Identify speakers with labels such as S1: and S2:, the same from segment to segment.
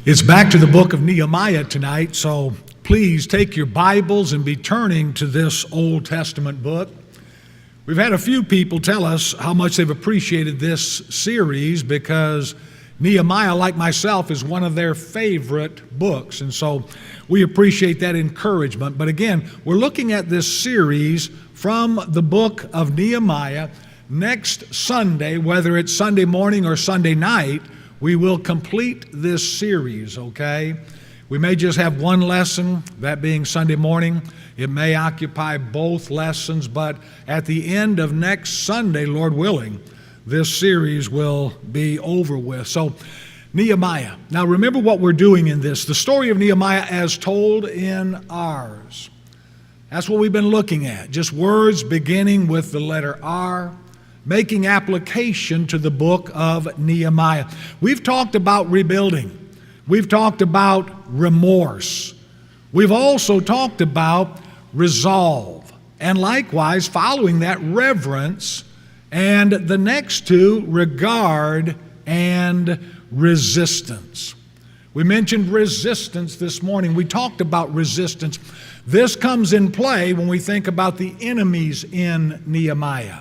S1: It's back to the book of Nehemiah tonight, so please take your Bibles and be turning to this Old Testament book. We've had a few people tell us how much they've appreciated this series because Nehemiah, like myself, is one of their favorite books, and so we appreciate that encouragement. But again, we're looking at this series from the book of Nehemiah. Next Sunday, whether it's Sunday morning or Sunday night, we will complete this series, okay? We may just have one lesson, that being Sunday morning. It may occupy both lessons, but at the end of next Sunday, Lord willing, this series will be over with. So, Nehemiah. Now remember what we're doing in this. The story of Nehemiah as told in ours. That's what we've been looking at. Just words beginning with the letter R, making application to the book of Nehemiah. We've talked about rebuilding. We've talked about remorse. We've also talked about resolve. And likewise, following that, reverence. And the next two, regard and resistance. We mentioned resistance this morning. We talked about resistance. This comes in play when we think about the enemies in Nehemiah.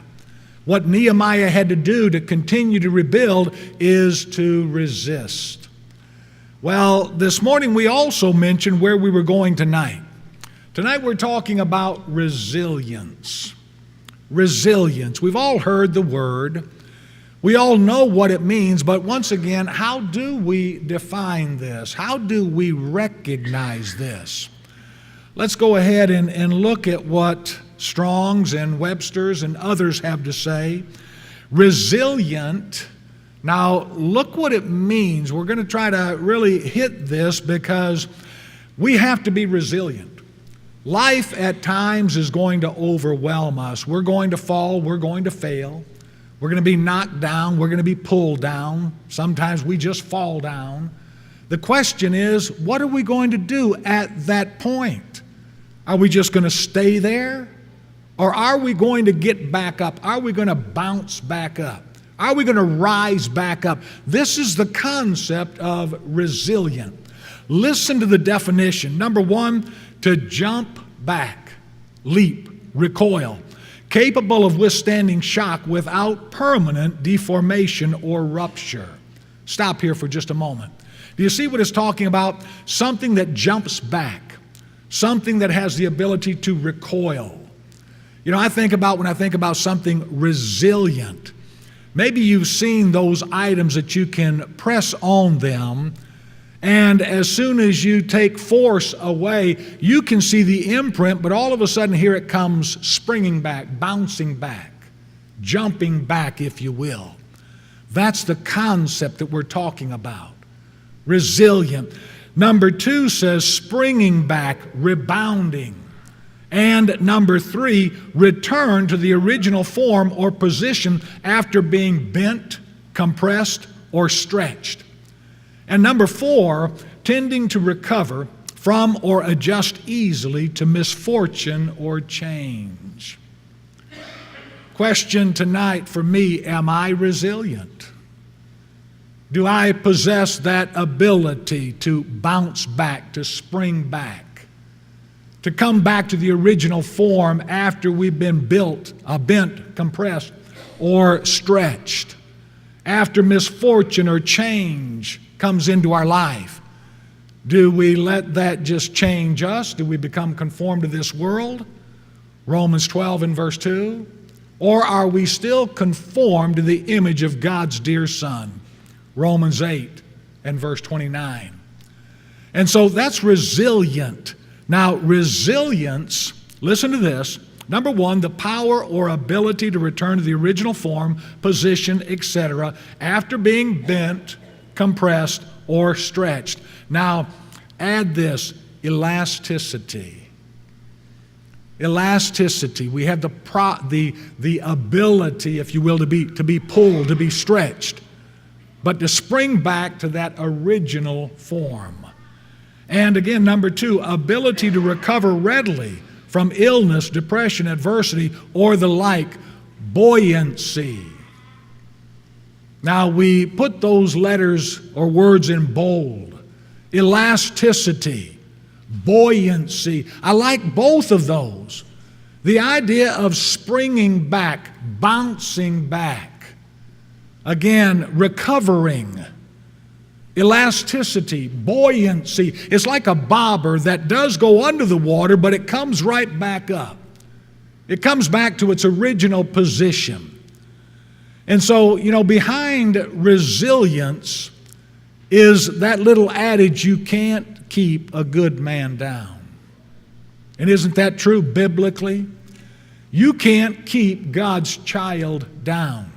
S1: What Nehemiah had to do to continue to rebuild is to resist. Well, this morning we also mentioned where we were going tonight. Tonight we're talking about resilience. Resilience. We've all heard the word. We all know what it means, but once again, how do we define this? How do we recognize this? Let's go ahead and look at what Strong's and Webster's and others have to say. Resilient. Now, look what it means. We're going to try to really hit this because we have to be resilient. Life at times is going to overwhelm us. We're going to fall. We're going to fail. We're going to be knocked down. We're going to be pulled down. Sometimes we just fall down. The question is, what are we going to do at that point? Are we just going to stay there? Or are we going to get back up? Are we going to bounce back up? Are we going to rise back up? This is the concept of resilient. Listen to the definition. Number one, to jump back, leap, recoil, capable of withstanding shock without permanent deformation or rupture. Stop here for just a moment. Do you see what it's talking about? Something that jumps back, something that has the ability to recoil. You know, when I think about something resilient, maybe you've seen those items that you can press on them, and as soon as you take force away, you can see the imprint, but all of a sudden here it comes springing back, bouncing back, jumping back, if you will. That's the concept that we're talking about. Resilient. Number two says springing back, rebounding. And number three, return to the original form or position after being bent, compressed, or stretched. And number four, tending to recover from or adjust easily to misfortune or change. Question tonight for me, am I resilient? Do I possess that ability to bounce back, to spring back? To come back to the original form after we've been bent, compressed, or stretched. After misfortune or change comes into our life. Do we let that just change us? Do we become conformed to this world? Romans 12 and verse 2. Or are we still conformed to the image of God's dear Son? Romans 8 and verse 29. And so that's resilient. Now, resilience, listen to this. Number one, the power or ability to return to the original form, position, etc., after being bent, compressed, or stretched. Now, add this, elasticity. Elasticity. We have the ability, if you will, to be pulled, to be stretched, but to spring back to that original form. And again, number two, ability to recover readily from illness, depression, adversity, or the like, buoyancy. Now, we put those letters or words in bold. elasticity, buoyancy. I like both of those. The idea of springing back, bouncing back, again, recovering, elasticity, buoyancy. It's like a bobber that does go under the water, but it comes right back up. It comes back to its original position. And so, behind resilience is that little adage, you can't keep a good man down. And isn't that true biblically? You can't keep God's child down.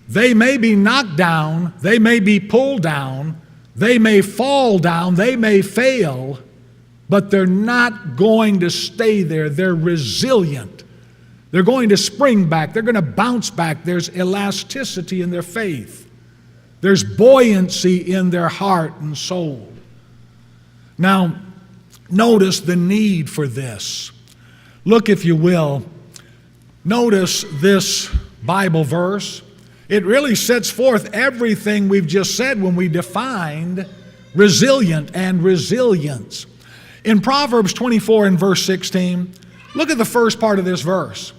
S1: They may be knocked down, they may be pulled down, they may fall down, they may fail, but they're not going to stay there. They're resilient. They're going to spring back. They're going to bounce back. There's elasticity in their faith. There's buoyancy in their heart and soul. Now, notice the need for this. Look, if you will, notice this Bible verse. It really sets forth everything we've just said when we defined resilient and resilience. In Proverbs 24 and verse 16, look at the first part of this verse.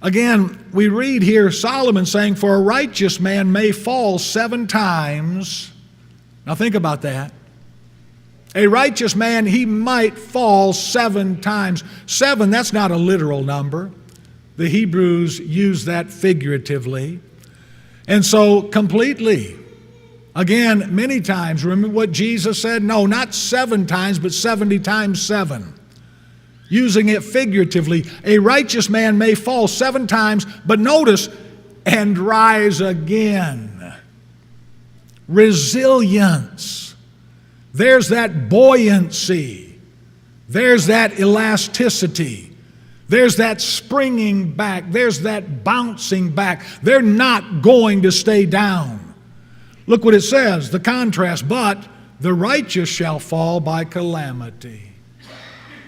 S1: Again, we read here Solomon saying, "For a righteous man may fall 7 times." Now think about that. A righteous man, he might fall 7 times. 7, that's not a literal number. The Hebrews use that figuratively. And so completely, again, many times, remember what Jesus said? No, not 7 times, but 70 times 7. Using it figuratively, a righteous man may fall 7 times, but notice, and rise again. Resilience. There's that buoyancy. There's that elasticity. There's that springing back. There's that bouncing back. They're not going to stay down. Look what it says, the contrast. But the righteous shall fall by calamity.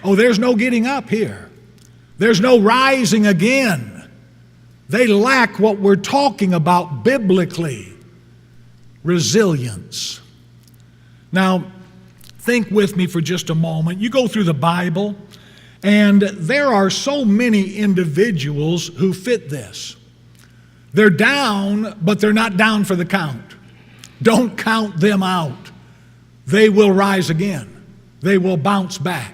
S1: Oh, there's no getting up here. There's no rising again. They lack what we're talking about biblically. Resilience. Now, think with me for just a moment. You go through the Bible, and there are so many individuals who fit this. They're down, but they're not down for the count. Don't count them out. They will rise again. They will bounce back.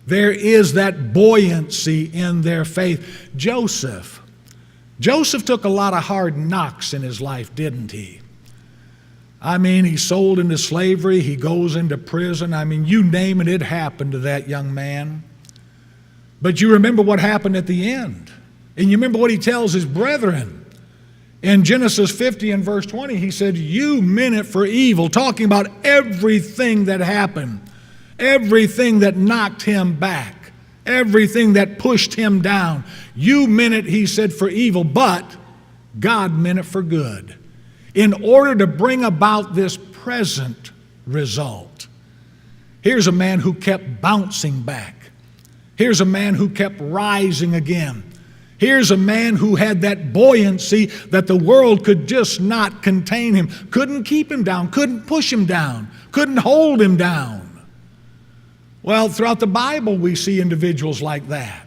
S1: There is that buoyancy in their faith. Joseph took a lot of hard knocks in his life, didn't he? I mean, he sold into slavery. He goes into prison. I mean, you name it, it happened to that young man. But you remember what happened at the end. And you remember what he tells his brethren. In Genesis 50 and verse 20, he said, "You meant it for evil," talking about everything that happened, everything that knocked him back, everything that pushed him down. You meant it, he said, for evil, but God meant it for good, in order to bring about this present result. Here's a man who kept bouncing back. Here's a man who kept rising again. Here's a man who had that buoyancy that the world could just not contain him, couldn't keep him down, couldn't push him down, couldn't hold him down. Well, throughout the Bible, we see individuals like that.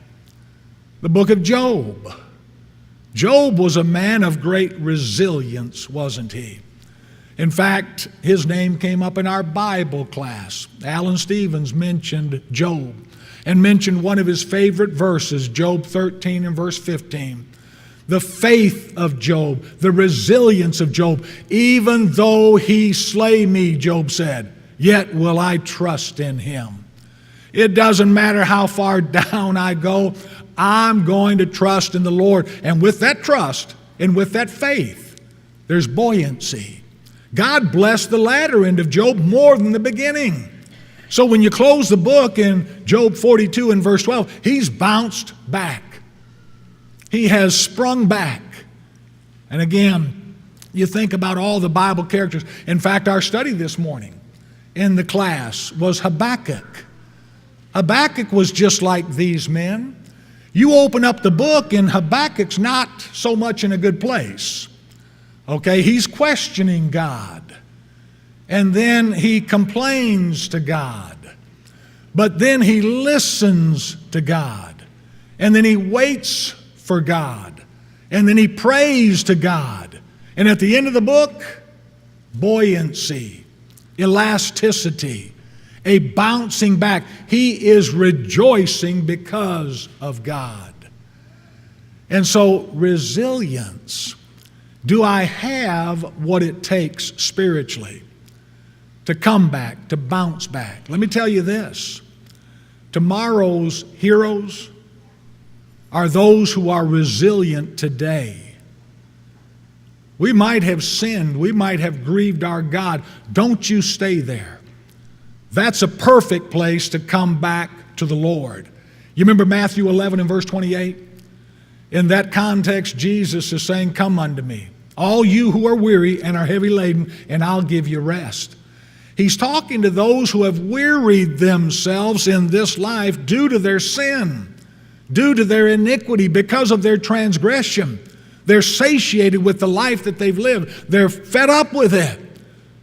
S1: The book of Job. Job was a man of great resilience, wasn't he? In fact, his name came up in our Bible class. Alan Stevens mentioned Job and mentioned one of his favorite verses, Job 13 and verse 15. The faith of Job, the resilience of Job. "Even though he slay me," Job said, "yet will I trust in him." It doesn't matter how far down I go, I'm going to trust in the Lord. And with that trust and with that faith, there's buoyancy. God blessed the latter end of Job more than the beginning. So when you close the book in Job 42 and verse 12, he's bounced back. He has sprung back. And again, you think about all the Bible characters. In fact, our study this morning in the class was Habakkuk. Habakkuk was just like these men. You open up the book and Habakkuk's not so much in a good place. Okay, he's questioning God. and then he complains to God. But then he listens to God, and then he waits for God, and then he prays to God. And at the end of the book, buoyancy, elasticity, a bouncing back. He is rejoicing because of God. And so, resilience. Do I have what it takes spiritually to come back, to bounce back? Let me tell you this. Tomorrow's heroes are those who are resilient today. We might have sinned. We might have grieved our God. Don't you stay there. That's a perfect place to come back to the Lord. You remember Matthew 11 and verse 28? In that context, Jesus is saying, "Come unto me, all you who are weary and are heavy laden, and I'll give you rest." He's talking to those who have wearied themselves in this life due to their sin, due to their iniquity, because of their transgression. They're satiated with the life that they've lived. They're fed up with it.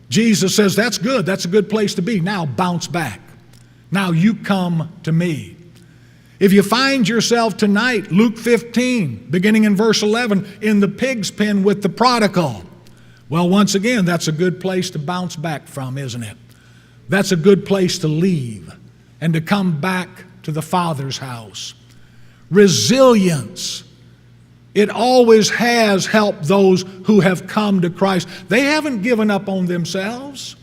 S1: Jesus says, that's good. That's a good place to be. Now bounce back. Now you come to me. If you find yourself tonight, Luke 15, beginning in verse 11, in the pig's pen with the prodigal, well, once again, that's a good place to bounce back from, isn't it? That's a good place to leave and to come back to the Father's house. Resilience. It always has helped those who have come to Christ. They haven't given up on themselves.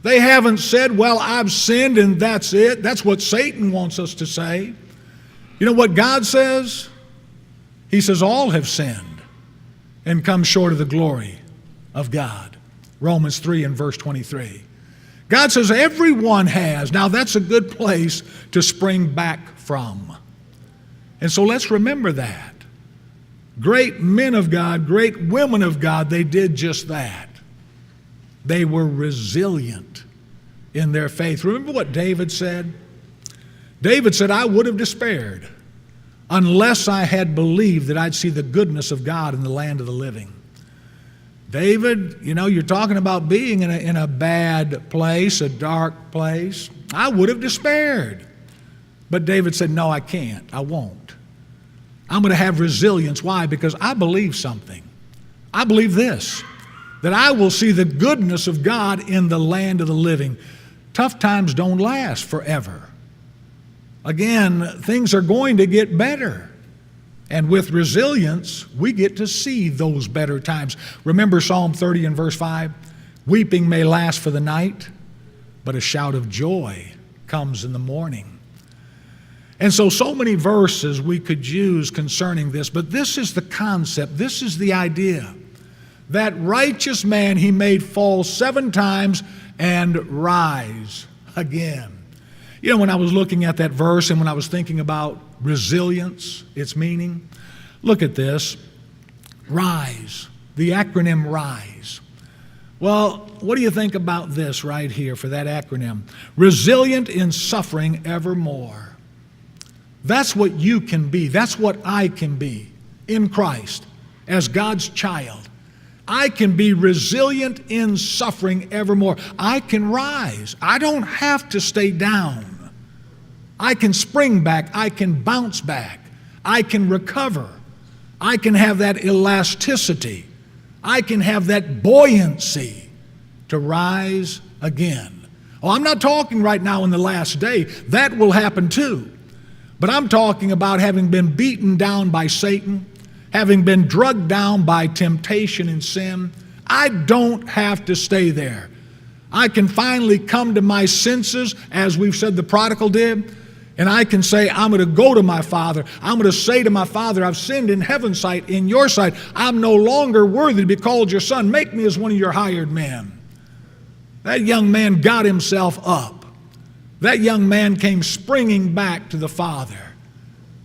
S1: They haven't said, well, I've sinned and that's it. That's what Satan wants us to say. You know what God says? He says all have sinned and come short of the glory of God. Romans 3 and verse 23. God says everyone has. Now that's a good place to spring back from. And so let's remember that. Great men of God, great women of God, they did just that. They were resilient in their faith. Remember what David said? David said, I would have despaired unless I had believed that I'd see the goodness of God in the land of the living. David, you know, you're talking about being in a bad place, a dark place. I would have despaired. But David said, no, I can't. I won't. I'm going to have resilience. Why? Because I believe something. I believe this, that I will see the goodness of God in the land of the living. Tough times don't last forever. Again, things are going to get better. And with resilience, we get to see those better times. Remember Psalm 30 and verse 5? Weeping may last for the night, but a shout of joy comes in the morning. And so many verses we could use concerning this, but this is the concept, this is the idea. That righteous man he made fall 7 times and rise again. You know, when I was looking at that verse and when I was thinking about resilience, its meaning, look at this. RISE, the acronym RISE. Well, what do you think about this right here for that acronym? Resilient in suffering evermore. That's what you can be. That's what I can be in Christ as God's child. I can be resilient in suffering evermore. I can rise. I don't have to stay down. I can spring back. I can bounce back. I can recover. I can have that elasticity. I can have that buoyancy to rise again. Oh, I'm not talking right now in the last day. That will happen too. But I'm talking about having been beaten down by Satan, having been drugged down by temptation and sin. I don't have to stay there. I can finally come to my senses, as we've said the prodigal did, and I can say, I'm going to go to my Father. I'm going to say to my Father, I've sinned in heaven's sight, in your sight. I'm no longer worthy to be called your son. Make me as one of your hired men. That young man got himself up. That young man came springing back to the Father.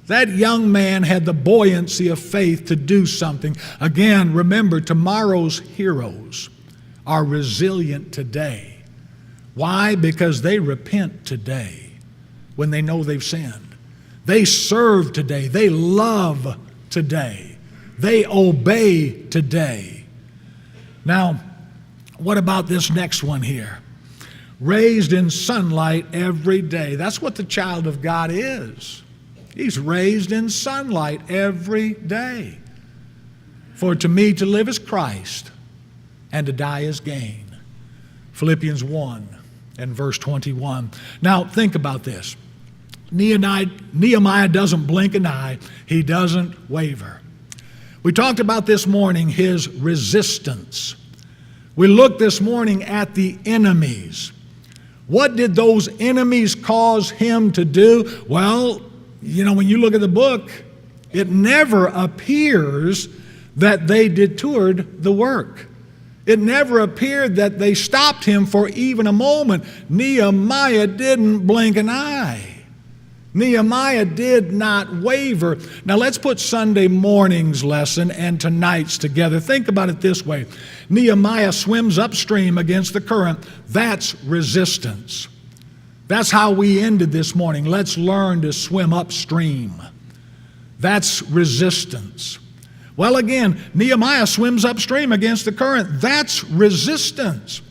S1: That young man had the buoyancy of faith to do something. Again, remember, tomorrow's heroes are resilient today. Why? Because they repent today when they know they've sinned. They serve today. They love today. They obey today. Now, What about this next one here? Raised in sunlight every day. That's what the child of God is. He's raised in sunlight every day. For to me to live is Christ, and to die is gain. Philippians 1 and verse 21. Now think about this. Nehemiah doesn't blink an eye. He doesn't waver. We talked about this morning his resistance. We looked this morning at the enemies. What did those enemies cause him to do? Well, when you look at the book, it never appears that they detoured the work. It never appeared that they stopped him for even a moment. Nehemiah didn't blink an eye. Nehemiah did not waver. Now let's put Sunday morning's lesson and tonight's together. Think about it this way. Nehemiah swims upstream against the current. That's resistance. That's how we ended this morning. Let's learn to swim upstream. That's resistance. Well, again, Nehemiah swims upstream against the current. That's resistance.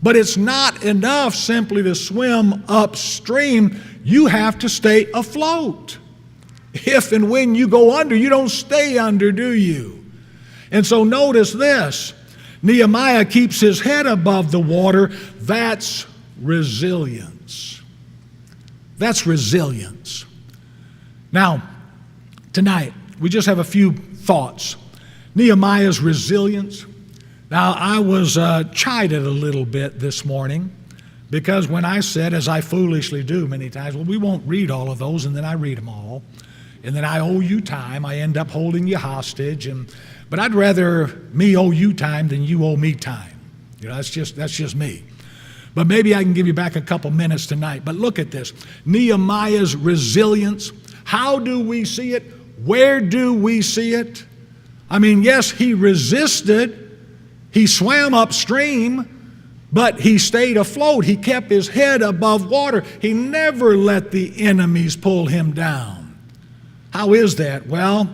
S1: But it's not enough simply to swim upstream. You have to stay afloat. If and when you go under, you don't stay under, do you? And so notice this. Nehemiah keeps his head above the water. That's resilience. That's resilience. Now, tonight, we just have a few thoughts. Nehemiah's resilience. Now, I was chided a little bit this morning because when I said, as I foolishly do many times, well, we won't read all of those, and then I read them all, and then I owe you time. I end up holding you hostage, but I'd rather me owe you time than you owe me time. That's just me. But maybe I can give you back a couple minutes tonight. But look at this. Nehemiah's resilience. How do we see it? Where do we see it? I mean, yes, he resisted. He swam upstream, but he stayed afloat. He kept his head above water. He never let the enemies pull him down. How is that? Well,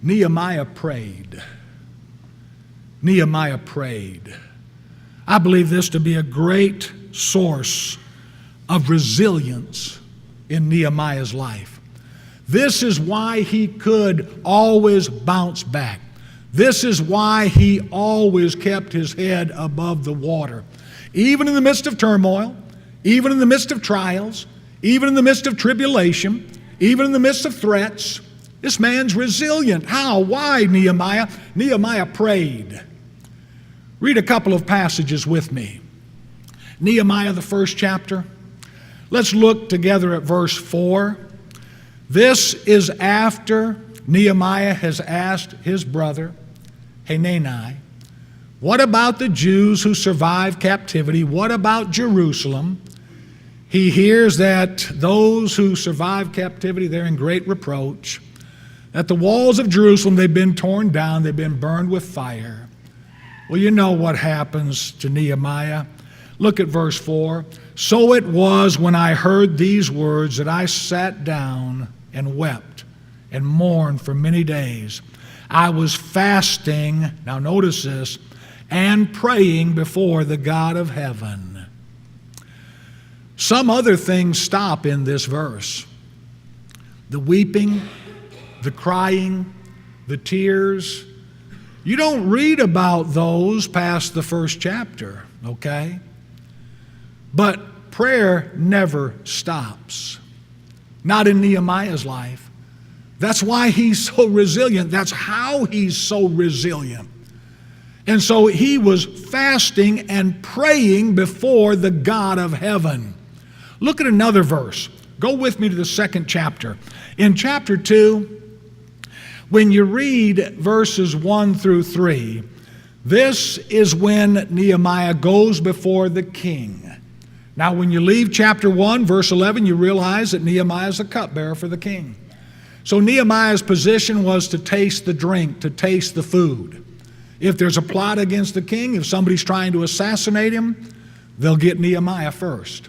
S1: Nehemiah prayed. Nehemiah prayed. I believe this to be a great source of resilience in Nehemiah's life. This is why he could always bounce back. This is why he always kept his head above the water. Even in the midst of turmoil, even in the midst of trials, even in the midst of tribulation, even in the midst of threats, this man's resilient. How? Why, Nehemiah? Nehemiah prayed. Read a couple of passages with me. Nehemiah, the first chapter. Let's look together at verse 4. This is after Nehemiah has asked his brother, Hanani, what about the Jews who survived captivity? What about Jerusalem? He hears that those who survived captivity, they're in great reproach. That the walls of Jerusalem, they've been torn down, they've been burned with fire. Well, you know what happens to Nehemiah. Look at verse 4. So it was when I heard these words that I sat down and wept and mourned for many days. I was fasting, now notice this, and praying before the God of heaven. Some other things stop in this verse. The weeping, the crying, the tears. You don't read about those past the first chapter, okay? But prayer never stops. Not in Nehemiah's life. That's why he's so resilient. That's how he's so resilient. And so he was fasting and praying before the God of heaven. Look at another verse. Go with me to the second chapter. In chapter 2, when you read verses 1 through 3, this is when Nehemiah goes before the king. Now, when you leave chapter 1, verse 11, you realize that Nehemiah is the cupbearer for the king. So Nehemiah's position was to taste the drink, to taste the food. If there's a plot against the king, if somebody's trying to assassinate him, they'll get Nehemiah first.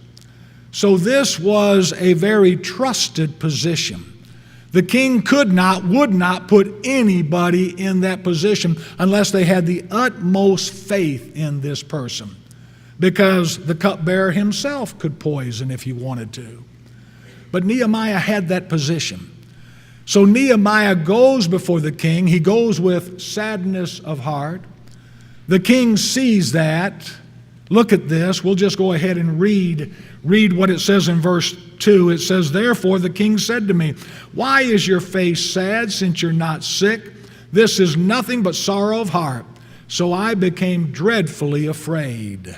S1: So this was a very trusted position. The king could not, would not put anybody in that position unless they had the utmost faith in this person, because the cupbearer himself could poison if he wanted to. But Nehemiah had that position. So Nehemiah goes before the king. He goes with sadness of heart. The king sees that. Look at this. We'll just go ahead and read what it says in verse 2. It says, "Therefore the king said to me, why is your face sad since you're not sick? This is nothing but sorrow of heart. So I became dreadfully afraid."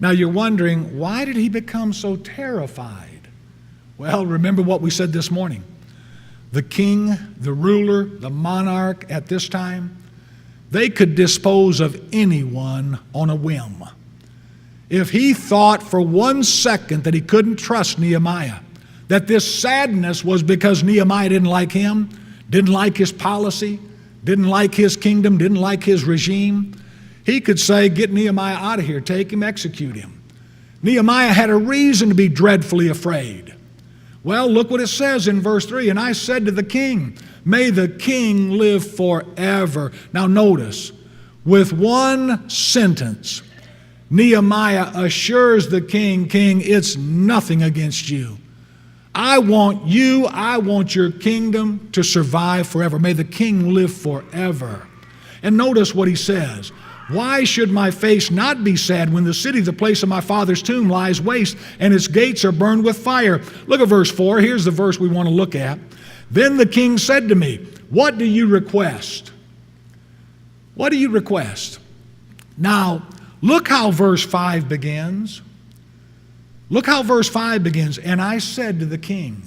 S1: Now you're wondering, why did he become so terrified? Well, remember what we said this morning. The king, the ruler, the monarch at this time, they could dispose of anyone on a whim. If he thought for 1 second that he couldn't trust Nehemiah, that this sadness was because Nehemiah didn't like him, didn't like his policy, didn't like his kingdom, didn't like his regime, he could say, "Get Nehemiah out of here, take him, execute him." Nehemiah had a reason to be dreadfully afraid. Well, look what it says in verse 3. "And I said to the king, may the king live forever." Now notice, with one sentence, Nehemiah assures the king, "King, it's nothing against you. I want you, I want your kingdom to survive forever. May the king live forever." And notice what he says. "Why should my face not be sad when the city, the place of my father's tomb, lies waste and its gates are burned with fire?" Look at verse 4. Here's the verse we want to look at. "Then the king said to me, what do you request?" What do you request? Now, look how verse 5 begins. Look how verse 5 begins. "And I said to the king."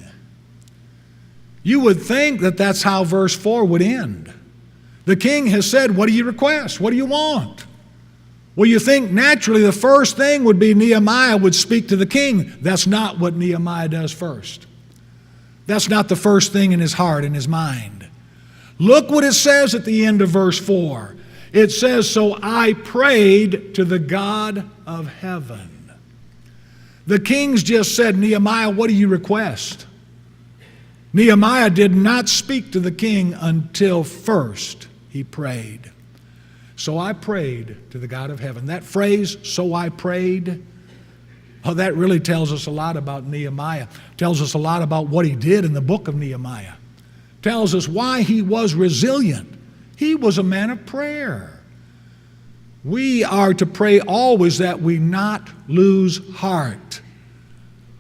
S1: You would think that that's how verse 4 would end. The king has said, what do you request? What do you want? Well, you think naturally the first thing would be Nehemiah would speak to the king. That's not what Nehemiah does first. That's not the first thing in his heart, in his mind. Look what it says at the end of verse 4. It says, "So I prayed to the God of heaven." The king's just said, "Nehemiah, what do you request?" Nehemiah did not speak to the king until first he prayed. "So I prayed to the God of heaven." That phrase, "so I prayed," oh, that really tells us a lot about Nehemiah. Tells us a lot about what he did in the book of Nehemiah. Tells us why he was resilient. He was a man of prayer. We are to pray always that we not lose heart.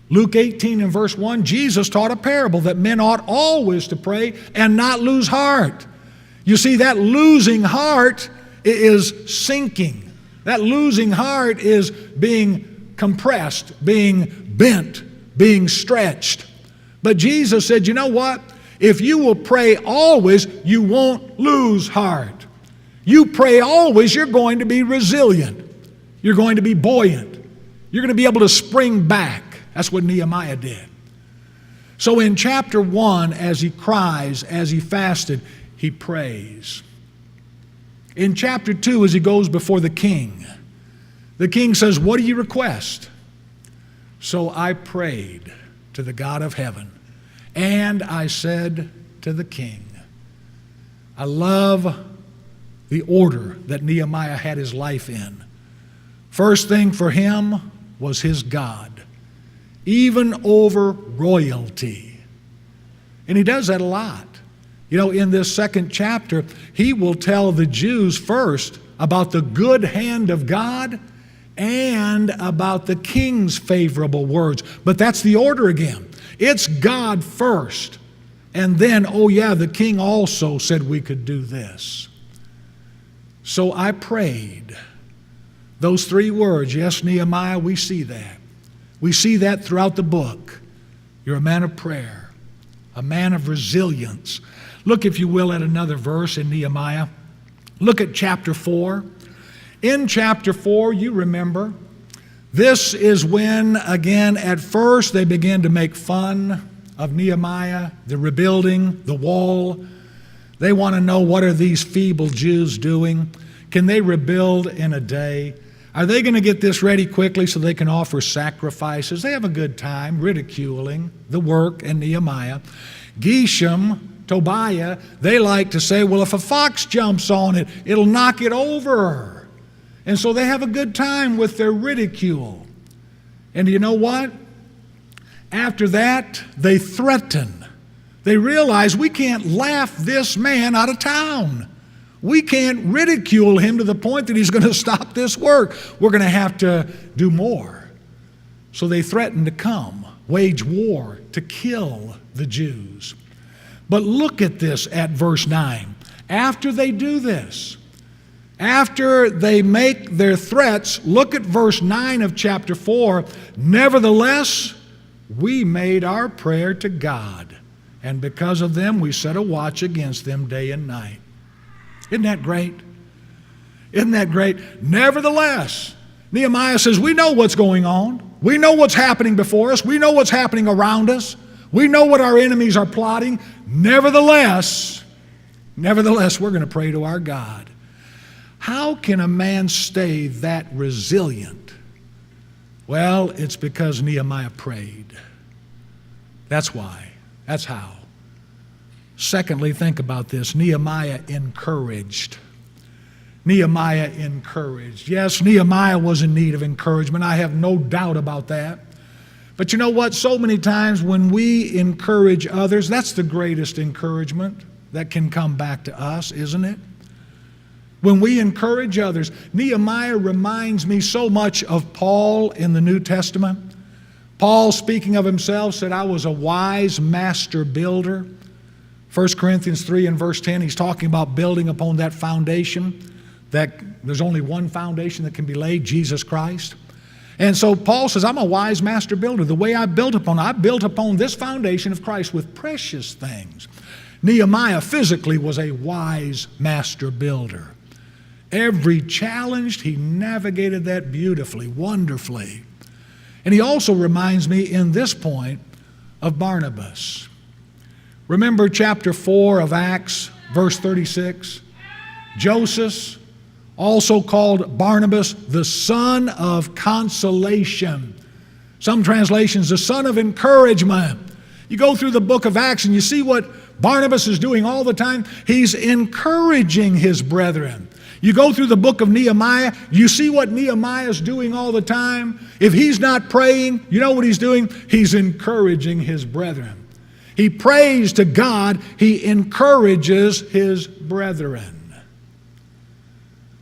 S1: Luke 18 and verse 1, Jesus taught a parable that men ought always to pray and not lose heart. You see, that losing heart is sinking. That losing heart is being compressed, being bent, being stretched. But Jesus said, you know what? If you will pray always, you won't lose heart. You pray always, you're going to be resilient. You're going to be buoyant. You're going to be able to spring back. That's what Nehemiah did. So in chapter 1, as he cries, as he fasted, he prays. In chapter 2, as he goes before the king says, what do you request? So I prayed to the God of heaven, and I said to the king. I love the order that Nehemiah had his life in. First thing for him was his God, even over royalty. And he does that a lot. You know, in this second chapter, he will tell the Jews first about the good hand of God and about the king's favorable words. But that's the order again. It's God first. And then, oh yeah, the king also said we could do this. So I prayed. Those three words, yes, Nehemiah, we see that. We see that throughout the book. You're a man of prayer, a man of resilience. Look, if you will, at another verse in Nehemiah. Look at chapter 4. In chapter 4, you remember, this is when, again, at first they began to make fun of Nehemiah, the rebuilding, the wall. They want to know, what are these feeble Jews doing? Can they rebuild in a day? Are they going to get this ready quickly so they can offer sacrifices? They have a good time ridiculing the work and Nehemiah. Geshem, Tobiah, they like to say, well, if a fox jumps on it, it'll knock it over. And so they have a good time with their ridicule. And you know what? After that, they threaten. They realize we can't laugh this man out of town. We can't ridicule him to the point that he's going to stop this work. We're going to have to do more. So they threaten to come, wage war to kill the Jews. But look at this at verse 9. After they do this, after they make their threats, look at verse 9 of chapter 4. Nevertheless, we made our prayer to God, and because of them we set a watch against them day and night. Isn't that great? Isn't that great? Nevertheless, Nehemiah says, we know what's going on. We know what's happening before us. We know what's happening around us. We know what our enemies are plotting. Nevertheless, we're going to pray to our God. How can a man stay that resilient? Well, it's because Nehemiah prayed. That's why. That's how. Secondly, think about this. Nehemiah encouraged. Nehemiah encouraged. Yes, Nehemiah was in need of encouragement. I have no doubt about that. But you know what? So many times when we encourage others, that's the greatest encouragement that can come back to us, isn't it? When we encourage others. Nehemiah reminds me so much of Paul in the New Testament. Paul, speaking of himself, said, I was a wise master builder. 1 Corinthians 3 and verse 10, he's talking about building upon that foundation, that there's only one foundation that can be laid, Jesus Christ. And so Paul says, I'm a wise master builder. The way I built upon this foundation of Christ with precious things. Nehemiah physically was a wise master builder. Every challenge, he navigated that beautifully, wonderfully. And he also reminds me in this point of Barnabas. Remember chapter 4 of Acts, verse 36? Joseph, also called Barnabas, the son of consolation. Some translations, the son of encouragement. You go through the book of Acts and you see what Barnabas is doing all the time. He's encouraging his brethren. You go through the book of Nehemiah, you see what Nehemiah is doing all the time. If he's not praying, you know what he's doing? He's encouraging his brethren. He prays to God. He encourages his brethren.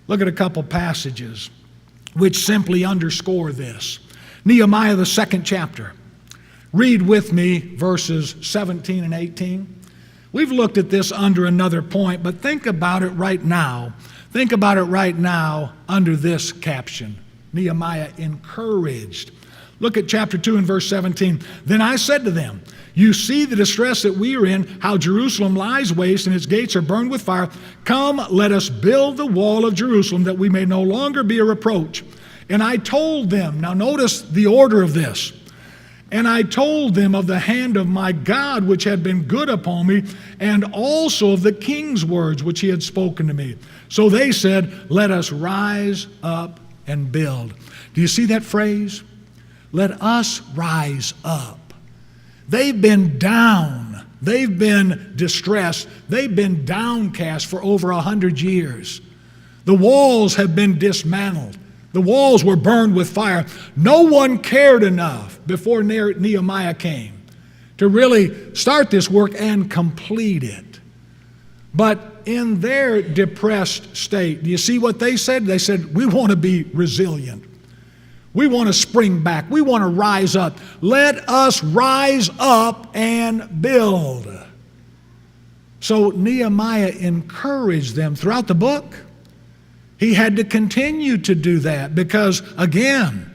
S1: Look at a couple passages which simply underscore this. Nehemiah, the 2nd chapter. Read with me verses 17 and 18. We've looked at this under another point, but think about it right now. Think about it right now under this caption. Nehemiah encouraged. Look at chapter 2 and verse 17. Then I said to them, you see the distress that we are in, how Jerusalem lies waste and its gates are burned with fire. Come, let us build the wall of Jerusalem that we may no longer be a reproach. And I told them, now notice the order of this. And I told them of the hand of my God which had been good upon me, and also of the king's words which he had spoken to me. So they said, let us rise up and build. Do you see that phrase? Let us rise up. They've been down. They've been distressed. They've been downcast for over 100 years. The walls have been dismantled. The walls were burned with fire. No one cared enough before Nehemiah came to really start this work and complete it. But in their depressed state, do you see what they said? They said, we want to be resilient. We want to spring back. We want to rise up. Let us rise up and build. So Nehemiah encouraged them throughout the book. He had to continue to do that because, again,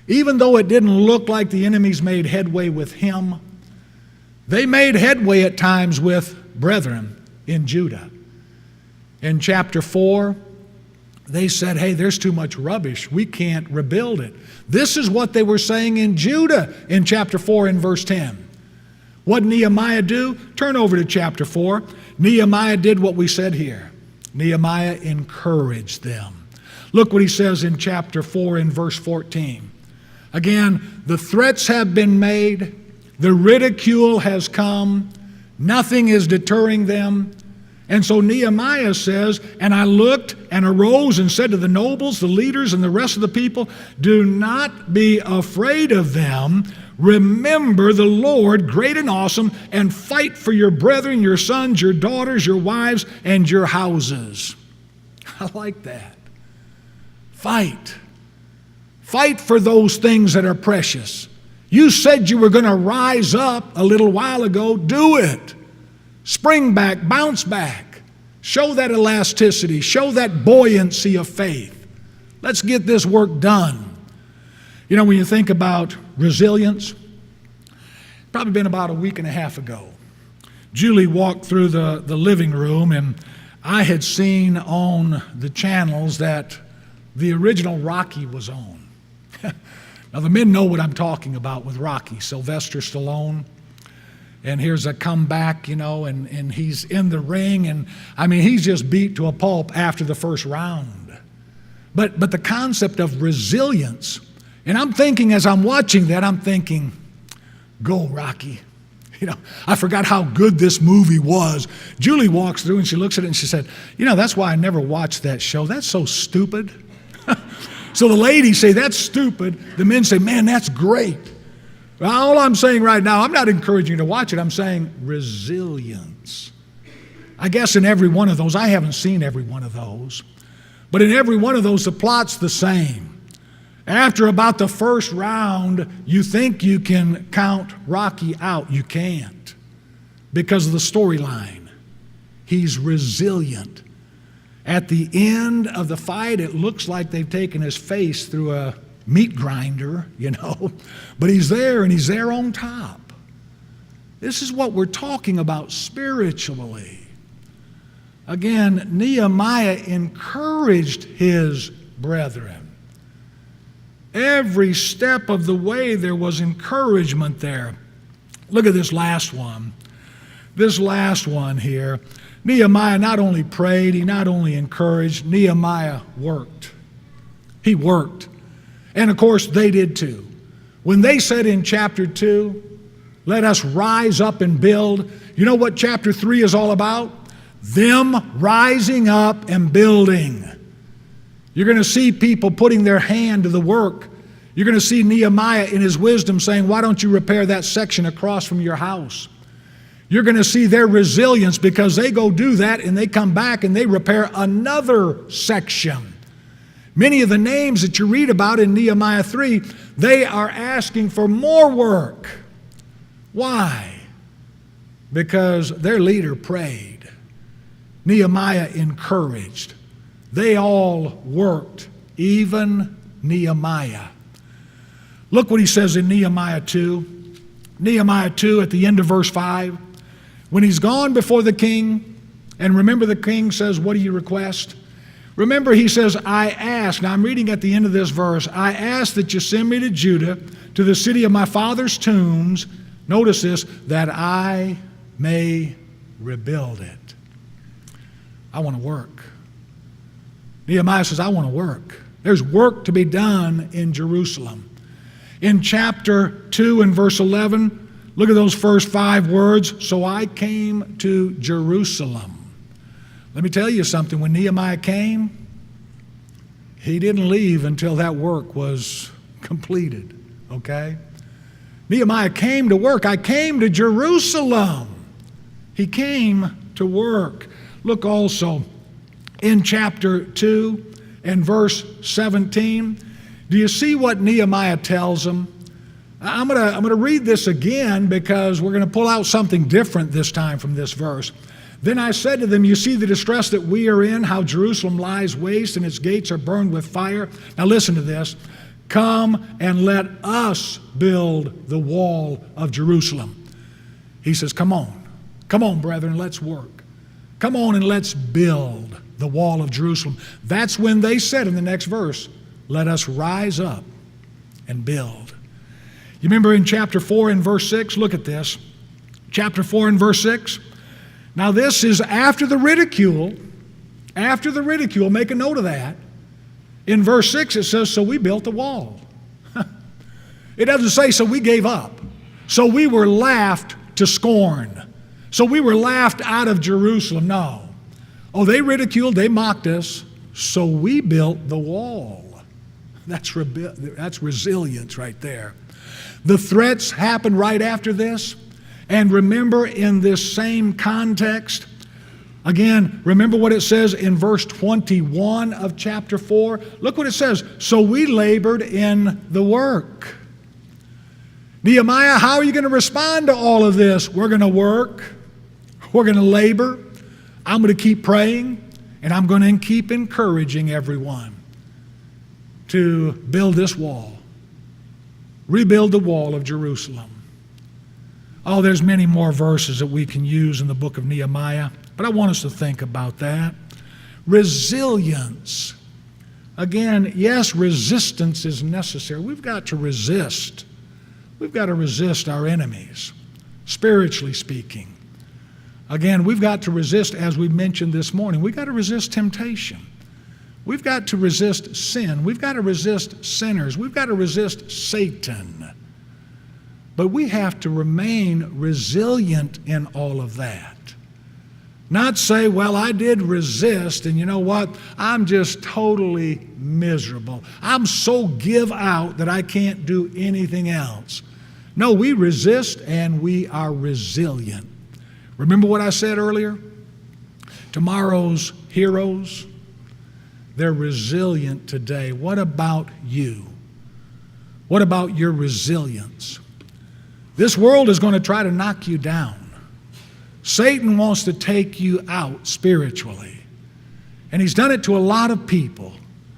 S1: even though it didn't look like the enemies made headway with him, they made headway at times with brethren in Judah. In chapter 4, they said, hey, there's too much rubbish. We can't rebuild it. This is what they were saying in Judah in chapter 4 and verse 10. What did Nehemiah do? Turn over to chapter 4. Nehemiah did what we said here. Nehemiah encouraged them. Look what he says in chapter 4 and verse 14. Again, the threats have been made, the ridicule has come, nothing is deterring them. And so Nehemiah says, and I looked and arose and said to the nobles, the leaders, and the rest of the people, do not be afraid of them. Remember the Lord, great and awesome, and fight for your brethren, your sons, your daughters, your wives, and your houses. I like that. Fight. Fight for those things that are precious. You said you were going to rise up a little while ago. Do it. Spring back, bounce back. Show that elasticity. Show that buoyancy of faith. Let's get this work done. You know, when you think about resilience, probably been about a week and a half ago, Julie walked through the living room, and I had seen on the channels that the original Rocky was on. Now, the men know what I'm talking about with Rocky, Sylvester Stallone. And here's a comeback, you know, and he's in the ring, and I mean, he's just beat to a pulp after the first round. But the concept of resilience, and I'm thinking as I'm watching that, I'm thinking, go Rocky. You know, I forgot how good this movie was. Julie walks through and she looks at it and she said, you know, that's why I never watched that show. That's so stupid. So the ladies say, that's stupid. The men say, man, that's great. Well, all I'm saying right now, I'm not encouraging you to watch it. I'm saying resilience. I guess in every one of those, I haven't seen every one of those, but in every one of those, the plot's the same. After about the first round, you think you can count Rocky out. You can't because of the storyline. He's resilient. At the end of the fight, it looks like they've taken his face through a meat grinder, you know, but he's there and he's there on top. This is what we're talking about spiritually. Again, Nehemiah encouraged his brethren. Every step of the way there was encouragement there. Look at this last one. This last one here. Nehemiah not only prayed, he not only encouraged, Nehemiah worked. He worked. And of course, they did too. When they said in chapter 2, let us rise up and build, you know what chapter 3 is all about? Them rising up and building. You're going to see people putting their hand to the work. You're going to see Nehemiah in his wisdom saying, why don't you repair that section across from your house? You're going to see their resilience because they go do that and they come back and they repair another section. Many of the names that you read about in Nehemiah 3, they are asking for more work. Why? Because their leader prayed. Nehemiah encouraged. They all worked, even Nehemiah. Look what he says in Nehemiah 2. Nehemiah 2 at the end of verse 5. When he's gone before the king, and remember the king says, what do you request? Remember he says, I ask, now I'm reading at the end of this verse, I ask that you send me to Judah, to the city of my father's tombs, notice this, that I may rebuild it. I want to work. Nehemiah says, I want to work. There's work to be done in Jerusalem. In chapter 2 and verse 11, look at those first 5 words. So I came to Jerusalem. Let me tell you something. When Nehemiah came, he didn't leave until that work was completed. Okay? Nehemiah came to work. I came to Jerusalem. He came to work. Look also in chapter 2 and verse 17. Do you see what Nehemiah tells them? I'm gonna read this again because we're going to pull out something different this time from this verse. Then I said to them, you see the distress that we are in, how Jerusalem lies waste and its gates are burned with fire. Now listen to this. Come and let us build the wall of Jerusalem. He says, come on, brethren, let's work. Come on and let's build the wall of Jerusalem. That's when they said in the next verse, let us rise up and build. You remember in chapter 4 and verse 6? Look at this. Chapter 4 and verse 6. Now this is after the ridicule. After the ridicule, make a note of that. In verse 6 it says, so we built the wall. It doesn't say, so we gave up. So we were laughed to scorn. So we were laughed out of Jerusalem. No. Oh, they ridiculed, they mocked us. So we built the wall. That's resilience right there. The threats happened right after this. And remember, in this same context, again, remember what it says in verse 21 of chapter 4? Look what it says. So we labored in the work. Nehemiah, how are you going to respond to all of this? We're going to work. We're going to labor. I'm going to keep praying. And I'm going to keep encouraging everyone to build this wall. Rebuild the wall of Jerusalem. Oh, there's many more verses that we can use in the book of Nehemiah, but I want us to think about that. Resilience. Again, yes, resistance is necessary. We've got to resist. We've got to resist our enemies, spiritually speaking. Again, we've got to resist, as we mentioned this morning, we've got to resist temptation. We've got to resist sin. We've got to resist sinners. We've got to resist Satan. But we have to remain resilient in all of that. Not say, well, I did resist, and you know what? I'm just totally miserable. I'm so give out that I can't do anything else. No, we resist and we are resilient. Remember what I said earlier? Tomorrow's heroes, they're resilient today. What about you? What about your resilience? This world is going to try to knock you down. Satan wants to take you out spiritually. And he's done it to a lot of people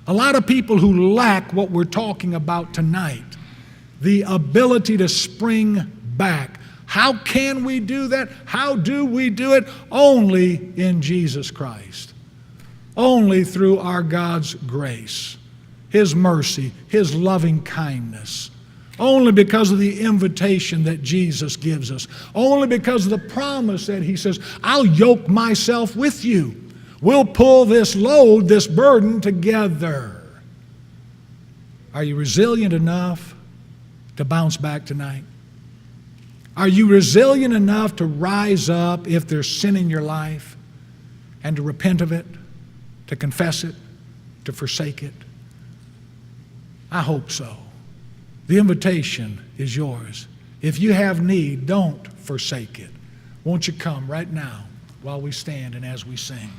S1: who lack what we're talking about tonight, the ability to spring back. How can we do that? How do we do it? Only in Jesus Christ. Only through our God's grace, His mercy, His loving kindness. Only because of the invitation that Jesus gives us. Only because of the promise that He says, I'll yoke myself with you. We'll pull this load, this burden together. Are you resilient enough to bounce back tonight? Are you resilient enough to rise up if there's sin in your life and to repent of it, to confess it, to forsake it? I hope so. The invitation is yours. If you have need, don't forsake it. Won't you come right now while we stand and as we sing?